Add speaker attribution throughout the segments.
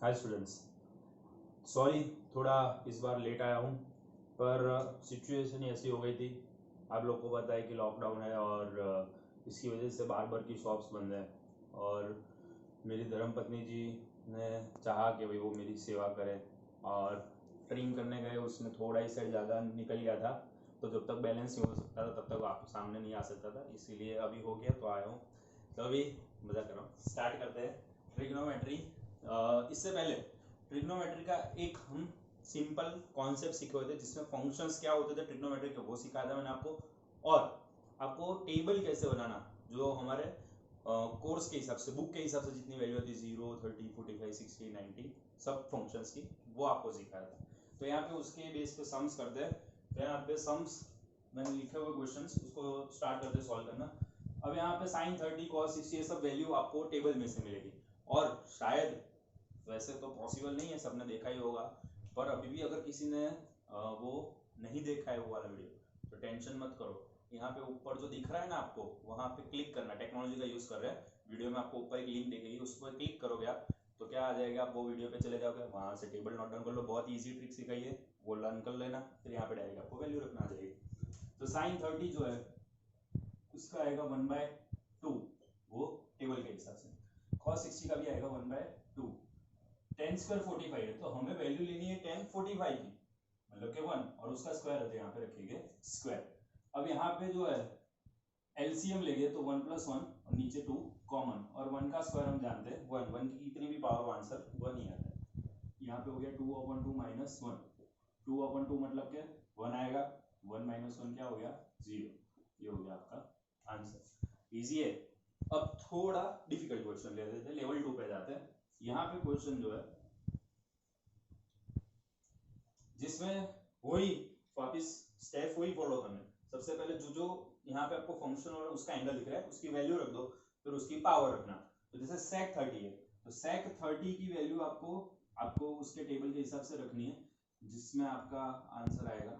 Speaker 1: Hi students, sorry थोड़ा इस बार late आया हूँ, पर सिचुएशन ऐसी हो गई थी। आप लोग को पता है कि लॉकडाउन है और इसकी वजह से बार बार की शॉप्स बंद हैं और मेरी धर्मपत्नी जी ने चाहा कि भाई वो मेरी सेवा करें और ट्रिम करने गए, उसमें थोड़ा ही सेट ज़्यादा निकल गया था, तो जब तक बैलेंस नहीं हो सकता था तब तक आप सामने नहीं आ सकता था, इसीलिए अभी हो गया तो आया हूँ। तो अभी मजा कर रहा हूँ, स्टार्ट करते हैं ट्रिग्नोमेट्री। इससे पहले ट्रिग्नोमेट्री का एक हम सिंपल कॉन्सेप्ट सीखे हुए थे जिसमें फंक्शंस क्या होते थे ट्रिग्नोमेट्री के, वो सिखाया था मैंने आपको, और आपको टेबल कैसे बनाना, जो हमारे कोर्स के हिसाब से, बुक के हिसाब से जितनी वैल्यू होती है 0, 30, 45, 60, 90 सब फंक्शंस की, वो आपको सिखाया था। तो यहाँ पे उसके बेस पे सम्स करते हैं। तो यहाँ पे सम्स मैंने लिखे हुए क्वेश्चंस, उसको स्टार्ट करते सॉल्व करना। अब यहाँ पे sin 30 cos 60 ये सब वैल्यू आपको टेबल में से मिलेगी, और शायद वैसे तो पॉसिबल नहीं है, सबने देखा ही होगा, पर अभी भी अगर किसी ने वो नहीं देखा है वो वाला वीडियो तो टेंशन मत करो, यहाँ पे ऊपर जो दिख रहा है ना आपको, वहां पे क्लिक करना, टेक्नोलॉजी का यूज कर रहे हैं, वीडियो में आपको ऊपर एक लिंक दिखेगी, उस पर क्लिक करोगे आप तो क्या आ जाएगा, आप वो वीडियो पे चले जाओगे, वहां से टेबल नोट डाउन कर लो, बहुत ईजी ट्रिक सिखाई है, वो लर्न कर लेना, फिर यहाँ पे डायरेक्ट आपको वैल्यू रखना आ जाएगी। तो sin 30 जो है उसका आएगा 1/2, वो टेबल के हिसाब से। cos 60 का भी आएगा 1/2। tan स्क्वायर 45 है, तो हमें वैल्यू लेनी है tan 45 की, मतलब कि 1, और उसका स्क्वायर है तो यहाँ पे रखेंगे स्क्वायर। अब यहाँ पे जो है एलसीएम लेंगे तो 1 + 1 और नीचे 2 कॉमन, और 1 का स्क्वायर हम जानते हैं 1, 1 की कितनी भी पावर वो आंसर 1 ही आता है। यहाँ पे हो गया 2/2 - 1, 2/2 मतलब के 1 आएगा, 1 - 1 क्या हो गया 0, ये हो गया आपका आंसर। इजी है। अब थोड़ा डिफिकल्ट क्वेश्चन ले लेते हैं, लेवल 2 पे जाते हैं। यहाँ पे क्वेश्चन जो है जिसमें वही वापिस स्टेप वही फॉलो करना है। सबसे पहले जो यहाँ पे आपको फंक्शन और उसका एंगल दिख रहा है उसकी वैल्यू रख दो, फिर उसकी पावर रखना। तो जैसे sec 30 है तो sec 30 की वैल्यू आपको उसके टेबल के हिसाब से रखनी है, जिसमें आपका आंसर आएगा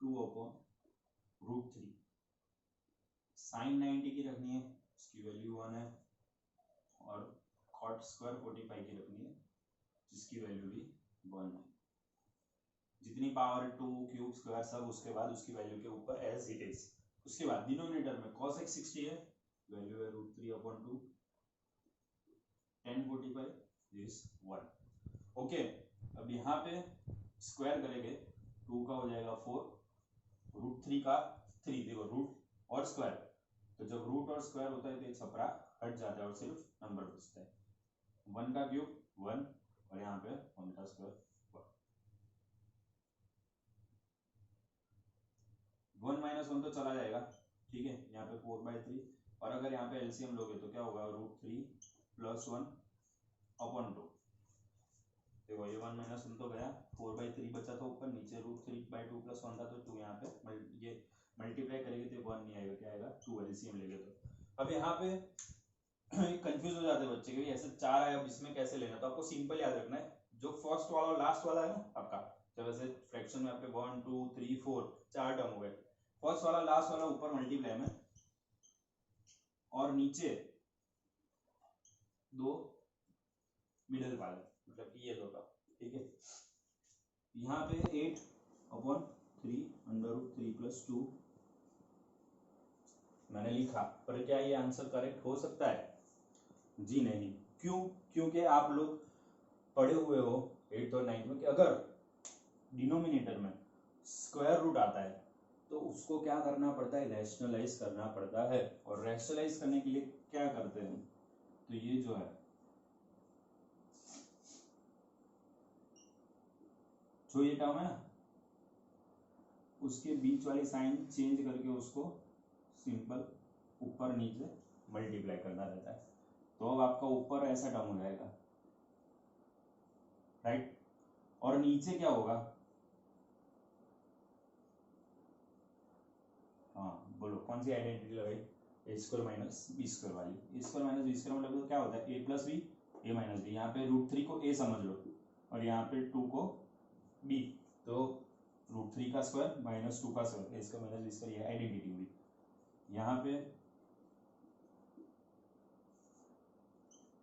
Speaker 1: 2/√3। sin 90 की रखनी है, उसकी वैल्यू 1 है, और cot स्क्वायर 45 की रखनी है जिसकी वैल्यू भी 1 है। जितनी पावर 2 क्यूब स्क्वायर सब उसके बाद उसकी वैल्यू के ऊपर एज इट इज। उसके बाद डिनोमिनेटर में cos x 60 है, वैल्यू है √3/2, tan 45 इज 1। ओके, अब यहाँ पे स्क्वायर करेंगे, 2 का हो जाएगा 4, √3 का 3, देखो रूट और स्क्वायर, तो जब रूट और स्क्वायर होता है तो ये छपरा हट जाता है और सिर्फ नंबर बचता है। 1 का क्यूब 1, और यहाँ पे 1 का स्क्वायर 1 - 1 तो चला जाएगा, ठीक है, यहाँ पे 4/3, और अगर यहाँ पे एलसीएम लोगे तो क्या होगा √3 + 1/2। देखो ये 1 - 1 तो गया, 4/3 बचा था ऊपर, नीचे √3/2 + 1 था तो 2, यहाँ पे ये मल्टीप्लाई करेंगे तो 1 नहीं आएगा, क्या आएगा 2, एलसीएम लेंगे तो। अब यहाँ पे कंफ्यूज हो जाते हैं बच्चे कि ऐसे 4 आया, अब इसमें कैसे लेना, तो आपको सिंपल याद रखना है, जो फर्स्ट वाला और लास्ट वाला है ना आपका, जब ऐसे फ्रैक्शन में आपके 1 2 3 4 4 टर्म हो गए, फर्स्ट वाला लास्ट वाला ऊपर मल्टीप्लाई में, और नीचे 2 मिडिल वाले, मतलब कि ये 2 टर्म, ठीक है। यहाँ पे 8/3 √3 + 2 मैंने लिखा, पर क्या ये आंसर करेक्ट हो सकता है? जी नहीं। क्यों? क्योंकि आप लोग पढ़े हुए हो 8th और 9th में कि अगर डिनोमिनेटर में स्क्वायर रूट आता है तो उसको क्या करना पड़ता है, रैशनलाइज करना पड़ता है, और रैशनलाइज करने के लिए क्या करते हैं, तो ये जो है जो ये टर्म है ना उसके बीच वाली साइन चेंज करके उसको सिंपल ऊपर नीचे मल्टीप्लाई करना रहता है, तो अब आपका ऊपर ऐसा टर्म हो जाएगा, राइट, और नीचे क्या होगा, हाँ बोलो कौन सी आइडेंटिटी लगाई, a² - b² वाली। a² - b² मतलब क्या होता है, a + b a - b, यहाँ पे √3 को a समझ लो और यहाँ पे 2 को b, तो √3 का स्क्वायर - 2 का स्क्वायर, a² - b², ये आइडेंटिटी हुई। यहाँ पे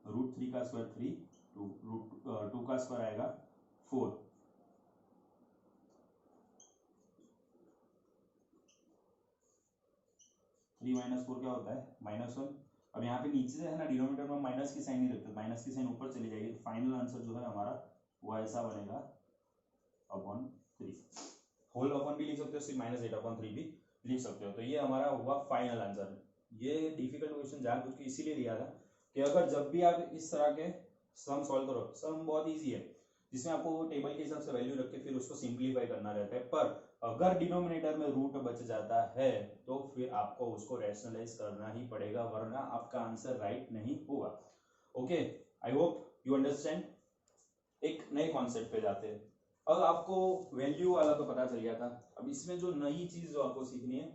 Speaker 1: √3 का स्क्वायर 3, 2 का स्क्वायर आएगा 4, 3 माइनस 4 क्या होता है -1। अब यहाँ पे नीचे से है ना डिनोमिनेटर में माइनस की साइन नहीं रखते, माइनस की साइन ऊपर चली जाएगी, तो फाइनल आंसर जो है हमारा वो ऐसा बनेगा अपॉन 3। होल अपॉन भी लिख सकते हो, सिर्फ -8/3 भी लिख सकते हो। तो ये हमारा हुआ फाइनल आंसर। ये डिफिकल्ट क्वेश्चन जानबूझ के इसीलिए लिया था कि अगर जब भी आप इस तरह के सम सॉल्व करो, सम बहुत ईजी है जिसमें आपको टेबल के हिसाब से वैल्यू रख के फिर उसको सिंप्लीफाई करना रहता है, पर अगर डिनोमिनेटर में रूट बच जाता है तो फिर आपको उसको रैशनलाइज करना ही पड़ेगा, वरना आपका आंसर राइट नहीं होगा। Okay, I hope you understand. एक नए कॉन्सेप्ट पे जाते हैं। अब आपको वैल्यू वाला तो पता चल गया था, अब इसमें जो नई चीज जो आपको सीखनी है,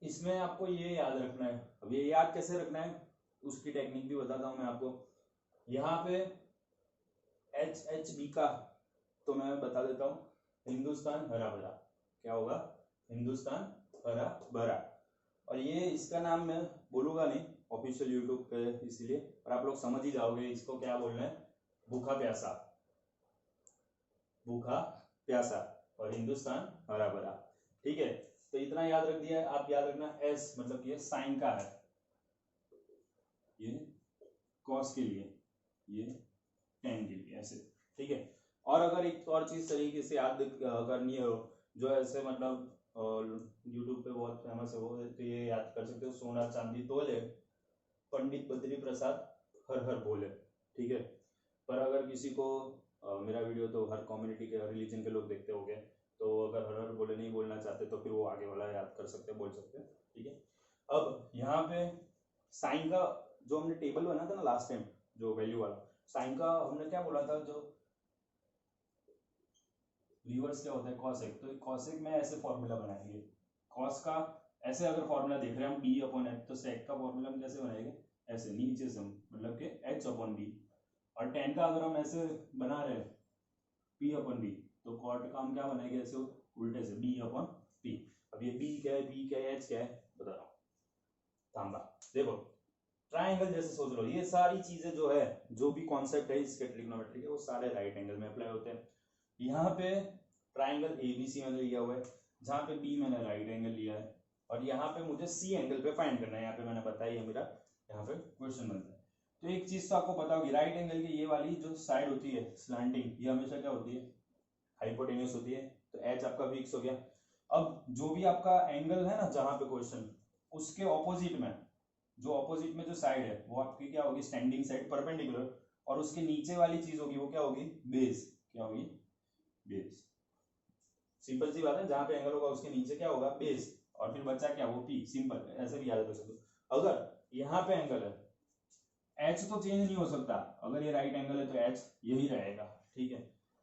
Speaker 1: इसमें आपको ये याद रखना है। अब ये याद कैसे रखना है उसकी टेक्निक भी बताता हूं मैं आपको। यहाँ पे HHB का तो मैं बता देता हूँ, हिंदुस्तान हरा भरा। क्या होगा? हिंदुस्तान हरा भरा। और ये इसका नाम मैं बोलूंगा नहीं ऑफिशियल यूट्यूब पे इसीलिए, और आप लोग समझ ही जाओगे इसको क्या बोलना है, भूखा प्यासा, भूखा प्यासा और हिंदुस्तान हरा भरा। ठीक है, तो इतना याद रख दिया है। आप याद रखना S मतलब ये साइन का है, ये कॉस के लिए, ये टेन के लिए, ऐसे। ठीक है, और अगर एक और चीज तरीके से याद करनी हो जो ऐसे मतलब यूट्यूब पे बहुत फेमस है वो, तो ये याद कर सकते हो, सोना चांदी तोले पंडित बद्री प्रसाद हर हर बोले। ठीक है, पर अगर किसी को मेरा वीडियो तो हर कम्युनिटी के, हर रिलीजन के लोग देखते होंगे, तो अगर हर हर बोले नहीं बोलना चाहते तो फिर वो आगे वाला याद कर सकते हैं, बोल सकते हैं। ठीक है, अब यहाँ पे साइन का जो हमने टेबल बना था ना लास्ट टाइम, जो वैल्यू वाला, साइन का हमने क्या बोला था, जो रिवर्स क्या होता है, कॉसेक। तो कॉसेक में ऐसे फॉर्मूला बनाएंगे, कॉस का ऐसे अगर फॉर्मूला देख रहे हैं हम B/H, तो सेक का फॉर्मूला हम कैसे बनाएंगे, ऐसे नीचे से, मतलब कि H/B। और टेन का अगर हम ऐसे बना रहे हैं P/B, तो कॉट का हम क्या बनाएंगे, ऐसे उल्टे से B/P। अब ये B क्या है, B क्या है, H क्या है, बता रहा हूँ, तांबा। देखो ट्राइंगल जैसे सोच लो, ये सारी चीजें जो है, जो भी कॉन्सेप्ट है इसके ट्रिग्नोमेट्री के, वो सारे राइट एंगल में अप्लाई होते हैं। यहाँ पे ट्राइंगल ABC मैंने लिया हुआ है, जहाँ पे B मैंने राइट एंगल लिया है, और यहाँ पे मुझे C एंगल पे फाइंड करना है। यहाँ पे मैंने बताया मेरा यहाँ पे क्वेश्चन बनता है। तो एक चीज तो आपको पता होगी, राइट एंगल की ये वाली जो साइड होती है स्लैंटिंग, ये हमेशा क्या होती है, हाइपोटेन्यूस होती है। तो H आपका फिक्स हो गया। अब जो भी आपका एंगल है ना जहाँ पे क्वेश्चन, उसके ऑपोजिट में, जो ऑपोजिट में जो साइड है वो आपकी क्या होगी, स्टैंडिंग साइड परपेंडिकुलर, और उसके नीचे वाली चीज होगी वो क्या होगी, बेस। क्या होगी, बेस। सिंपल सी बात है, जहां पे एंगल होगा उसके नीचे क्या होगा, बेस, और फिर बचा क्या, वो P। सिंपल, ऐसे भी याद कर सकते हो। अगर यहाँ पे एंगल है, H तो चेंज नहीं हो सकता, अगर ये राइट एंगल है तो H यही रहेगा। ठीक है,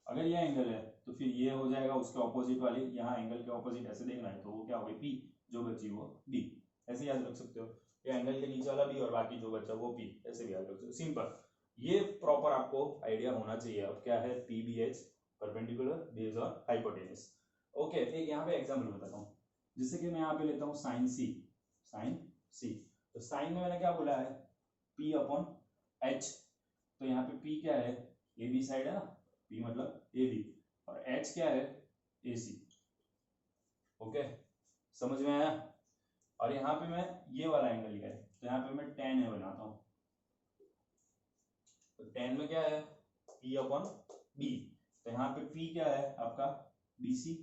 Speaker 1: अगर ये एंगल है तो फिर ये हो जाएगा उसके ऑपोजिट वाली, यहाँ एंगल के ऑपोजिट ऐसे देखना है तो वो क्या होगी, P, जो बची वो B। ऐसे याद रख सकते हो, ये एंगल के नीचे वाला B और बाकी जो बचा वो P, ऐसे भी याद रख सकते हो। सिंपल, ये प्रॉपर आपको आइडिया होना चाहिए। अब क्या है, PBH, परपेंडिकुलर, बेस और हाइपोटेन्यूस। ओके, एक यहाँ पे एग्जाम्पल बताता हूँ, जैसे कि मैं यहाँ पे लेता हूँ साइन C, साइन C। तो साइन में मैंने क्या बोला है, P/H। तो यहाँ पे P क्या है, AB साइड है ना, P मतलब AB, और H क्या है, AC। ओके, समझ में आया। और यहाँ पे मैं ये वाला एंगल लिया है, तो यहाँ पे मैं tan A बनाता हूँ। तो tan में क्या है, P/B। तो यहाँ पे P क्या है आपका, BC,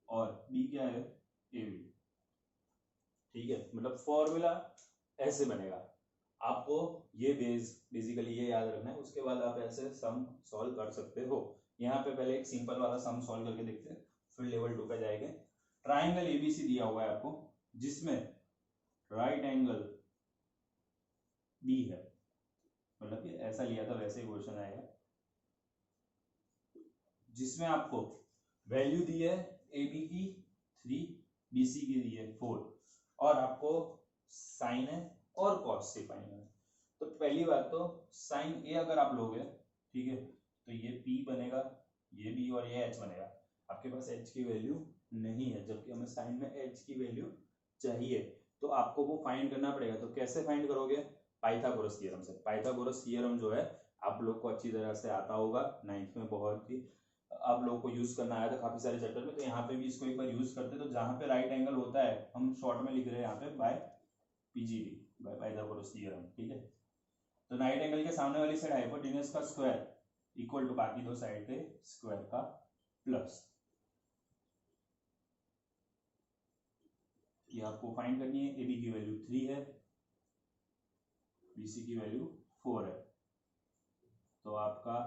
Speaker 1: और B क्या है, AB। ठीक है, मतलब फॉर्मूला ऐसे बनेगा। आपको ये बेसिकली ये याद रखना है, उसके बाद आप ऐसे सम सॉल्व कर सकते हो। यहाँ पे पहले एक सिंपल वाला सम सॉल्व करके देखते हैं, फिर लेवल 2 पे जाएंगे। ट्राइंगल ABC दिया हुआ है आपको, जिसमें राइट एंगल B है, मतलब कि ऐसा लिया था वैसे ही क्वेश्चन आएगा, जिसमें आपको वैल्यू दी है AB की 3, BC की दी है 4, और आपको साइन है और कॉस से फाइन है। तो पहली बात तो साइन A अगर आप लोगे, ठीक है, तो ये P बनेगा, ये B, और ये H बनेगा। आपके पास H की वैल्यू नहीं है, जबकि हमें साइन में H की वैल्यू चाहिए, तो आपको वो फाइंड करना पड़ेगा। तो कैसे फाइंड करोगे, पाइथागोरस थ्योरम से। पाइथागोरस थ्योरम जो है आप लोग को अच्छी तरह से आता होगा, 9th में बहुत ही आप लोगों को यूज करना आया था काफी सारे चैप्टर में, तो यहाँ पे भी इसको एक बार यूज करते। तो जहाँ पे राइट एंगल होता है हम शॉर्ट में लिख रहे हैं यहाँ पे by PGD, by Pythagoras theorem, ठीक है। तो राइट एंगल के सामने वाली साइड हाइपोटेन्यूज का स्क्वायर इक्वल टू बाकी दो साइड के स्क्वायर का प्लस। ये आपको फाइंड करनी है। एबी की वैल्यू 3 है, बीसी की वैल्यू 4 है, तो आपका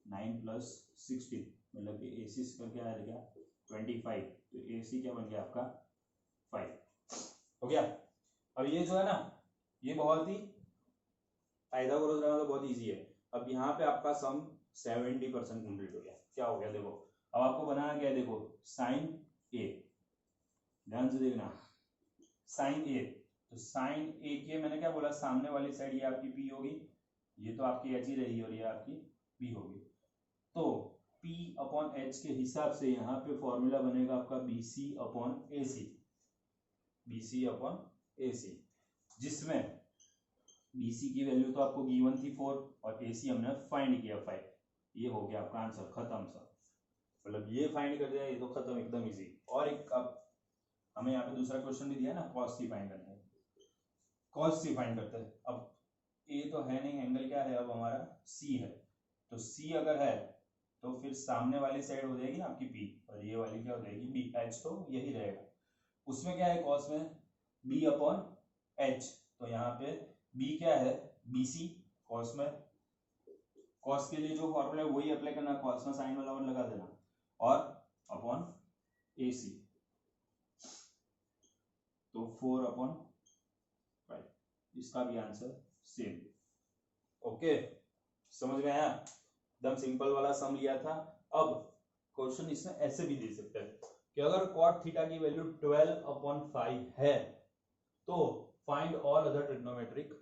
Speaker 1: 9 प्लस 16 मतलब कि एसी स्क्वायर क्या आ गया 25, तो एसी क्या बन गया आपका 5 हो गया। अब ये जो है ना ये बहुत ही पाइथागोरस का मतलब बहुत इजी है। अब यहाँ पे आपका सम 70% कंप्लीट हो गया। क्या हो गया देखो, अब आपको बनाना क्या है, देखो साइन ए, ध्यान से देखना साइन ए, तो साइन ए के मैंने क्या बोला, सामने वाली साइड ये आपकी पी होगी, ये तो आपकी एच ही रहेगी और ये आपकी पी होगी। तो P अपॉन एच के हिसाब से यहाँ पे फॉर्मूला बनेगा आपका BC upon AC, BC upon AC, जिसमें BC की वैल्यू तो आपको गिवन थी 4 और AC हमने फाइंड किया 5। ये हो गया आपका आंसर, खत्म सा, मतलब ये फाइंड कर दिया, ये तो खत्म, एकदम इजी। और एक अब हमें यहाँ पे दूसरा क्वेश्चन भी दिया ना, कॉस सी फाइंड करना है, कॉस सी फाइंड करते हैं। अब ए तो है नहीं, एंगल क्या है अब हमारा C है, तो C अगर है तो फिर सामने वाली साइड हो जाएगी ना आपकी P और ये वाली क्या हो जाएगी B, H तो यही रहेगा। उसमें क्या है कॉस में B अपॉन H, तो यहाँ पे B क्या है BC, कॉस में कॉस के लिए जो फॉर्मूला है वही अप्लाई करना, कॉस में साइन वाला वन लगा देना, और अपॉन AC, तो 4 अपॉन 5, इसका भी आंसर सेम। ओके, समझ में आया, एकदम सिंपल वाला सम लिया था। अब क्वेश्चन इसमें ऐसे भी दे सकते हैं कि अगर cot थीटा की वैल्यू 12/5 है तो find all other trigonometric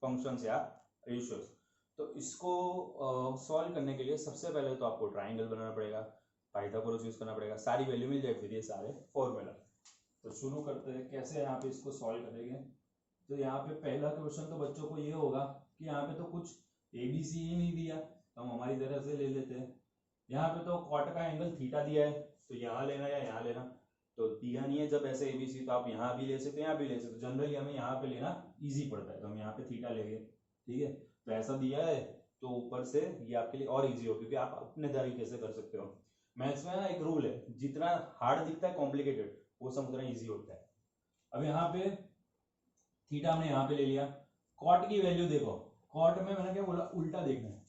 Speaker 1: functions या रेशियोज। तो इसको सॉल्व करने के लिए सबसे पहले तो आपको ट्राइंगल बनाना पड़ेगा, पाइथागोरस यूज करना पड़ेगा, सारी वैल्यू मिल जाए फिर ये सारे फॉर्मूला। तो शुरू करते हैं कैसे यहाँ पे इसको सॉल्व करेंगे। तो यहाँ पे पहला क्वेश्चन तो बच्चों को ये होगा कि यहाँ पे तो कुछ ABC ही नहीं दिया, तो हम हमारी तरह से ले लेते हैं। यहाँ पे तो कॉट का एंगल थीटा दिया है, तो यहाँ लेना या यहाँ लेना, तो दिया नहीं है जब ऐसे ABC, तो आप यहाँ भी ले सकते हैं यहाँ भी ले सकते हो, जनरली हमें यहाँ पे लेना इजी पड़ता है तो हम यहाँ पे थीटा लेंगे, ठीक है। तो ऐसा दिया है तो ऊपर से ये आपके लिए और इजी हो, क्योंकि आप अपने तरीके से कर सकते हो। मैथ्स में ना एक रूल है, जितना हार्ड दिखता है कॉम्प्लिकेटेड वो सब उतना ईजी होता है। अब यहाँ पे थीटा हमने यहाँ पे ले लिया, कॉट की वैल्यू देखो, कॉट में मैंने क्या बोला उल्टा देखना है,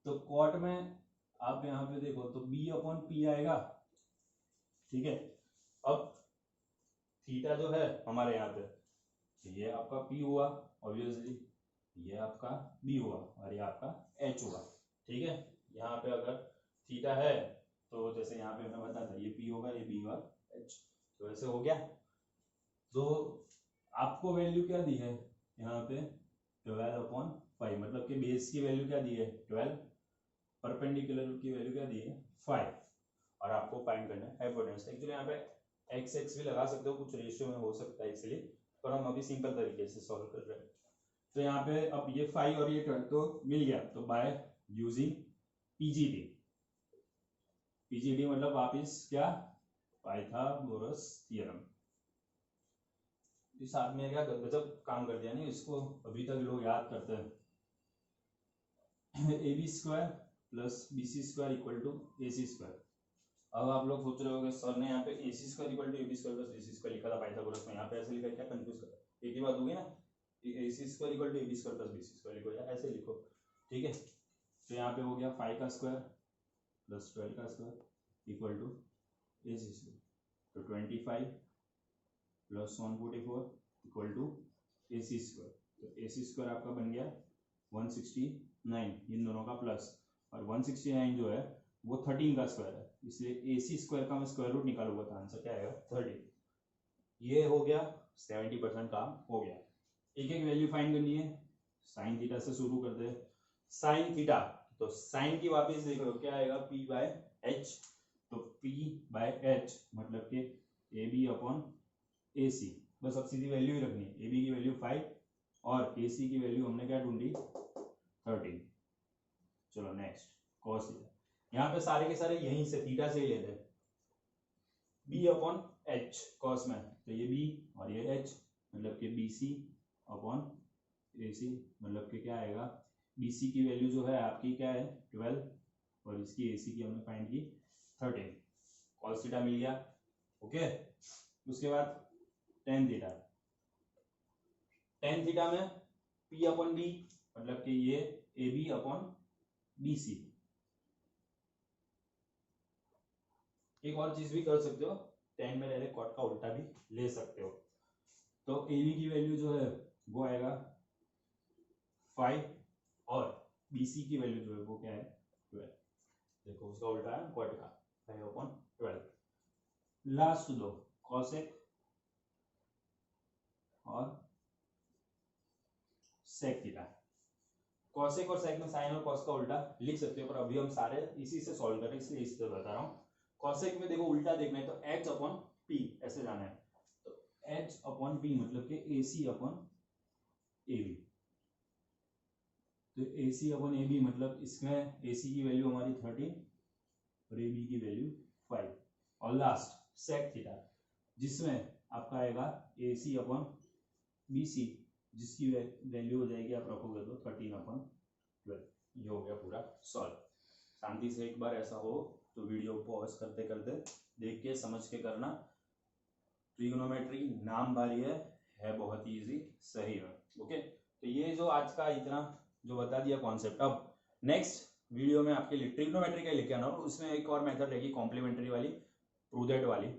Speaker 1: तो कॉट में आप यहाँ पे देखो तो B अपॉन P आएगा, ठीक है। अब थीटा जो है हमारे यहाँ पे ये आपका P हुआ ऑब्वियसली, ये आपका B हुआ और ये आपका H हुआ, ठीक है। यहाँ पे अगर थीटा है तो जैसे यहाँ पे हमने बताया था ये P होगा ये B और H, तो ऐसे हो गया। तो आपको वैल्यू क्या दी है यहाँ पे 12/5, मतलब कि बेस की वैल्यू क्या दी है 12, परपेंडिकुलर की वैल्यू क्या दी है 5, और आपको फाइंड करना है हाइपोटेन्यूज। एक्चुअली यहाँ पे x भी लगा सकते हो, कुछ रेशियो में हो सकता है इसलिए, पर हम अभी सिंपल तरीके से सॉल्व कर रहे हैं। तो यहाँ पे अब ये 5 और ये 12 तो मिल गया, तो बाय यूजिंग पीजीडी मतलब वापिस क्या पाइथागोरस थ्योरम। इस आदमी ने क्या गजब काम कर दिया नहीं, इसको अभी तक लोग याद करते हैं। AB square plus BC square equal to AC square. अब आप लोग सोच रहे होंगे सर ने यहाँ पे AC square equal to AB square plus BC square लिखा था पाइथागोरस में, यहाँ पे ऐसे लिखा, क्या कंफ्यूज कर, एक ही बात होगी ना, AC square equal to AB square plus BC square लिखो या ऐसे लिखो, ठीक है। तो यहाँ पे हो गया 5 का स्क्वायर प्लस 12 का square equal to AC square, तो 25 plus 144 equal to AC square, तो AC स्क्वायर आपका बन गया 169, इन दोनों का प्लस, और 169 जो है वो 13 का स्क्वायर है, इसलिए AC स्क्वायर का मैं स्क्वायर रूट निकालूंगा तो आंसर क्या आएगा 13। ये हो गया 70% काम हो गया। एक एक वैल्यू फाइंड करनी है, साइन थीटा से शुरू करते हैं। साइन थीटा, तो साइन की वापस देख लो क्या आएगा P बाय H, तो P बाय H मतलब कि AB अपॉन AC, बस अब सीधी वैल्यू ही रखनी है। AB की वैल्यू 5 और ए सी की वैल्यू हमने क्या ढूंढी 13। चलो नेक्स्ट कॉस थीटा, यहाँ पे सारे के सारे यहीं से थीटा से ही लेते हैं, बी अपॉन एच कॉस में, तो ये बी और ये एच मतलब कि बी सी अपॉन ए सी, मतलब कि क्या आएगा बी सी की वैल्यू जो है आपकी क्या है 12 और इसकी ए सी की हमने फाइंड की 13, कॉस थीटा मिल गया। ओके, उसके बाद टेन थीटा, टेन थीटा में पी अपॉन बी मतलब कि ये A B upon B C. एक और चीज भी कर सकते हो, टेन में डायरेक्ट कॉट का उल्टा भी ले सकते हो। तो ए बी की वैल्यू जो है वो आएगा 5 और बी सी की वैल्यू जो है वो क्या है 12। देखो उसका उल्टा है कॉट का 5 अपॉन 12। लास्ट दो कॉसेक और सेक थीटा, कॉसेक और सेक में साइन और कॉस का उल्टा लिख सकते हो, पर अभी हम सारे इसी से सॉल्व करें इसलिए इस तरह बता रहा हूँ। कॉसेक में देखो उल्टा देखना है तो एच अपॉन पी ऐसे जाना है, तो एच अपॉन पी मतलब कि ए सी अपॉन ए बी, तो ए सी अपॉन ए बी मतलब इसमें ए सी की वैल्यू हमारी 13 और ए बी की वैल्यू 5। और लास्ट सेक थीटा जिसमें आपका आएगा ए सी अपॉन बी सी जिसकी वैल्यू हो जाएगी आप रखोगे तो 13 अपॉन 12। ये हो गया पूरा सॉल्व। शांति से एक बार ऐसा हो तो वीडियो पॉज करते करते देख के समझ के करना। ट्रिग्नोमेट्री नाम भारी है बहुत ही इजी सही में। ओके, तो ये जो आज का इतना जो बता दिया कॉन्सेप्ट, अब नेक्स्ट वीडियो में आपके लिए ट्रिग्नोमेट्री का लेके आना और उसमें एक और मेथड रहेगी कॉम्प्लीमेंट्री वाली, प्रूडेट वाली,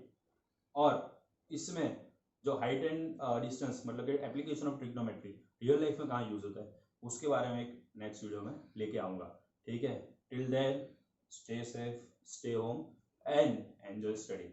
Speaker 1: और इसमें जो हाइट एंड डिस्टेंस मतलब कि application of trigonometry real life में कहाँ यूज होता है उसके बारे में एक नेक्स्ट वीडियो में लेके आऊंगा। ठीक है, till then stay safe, stay home and enjoy study.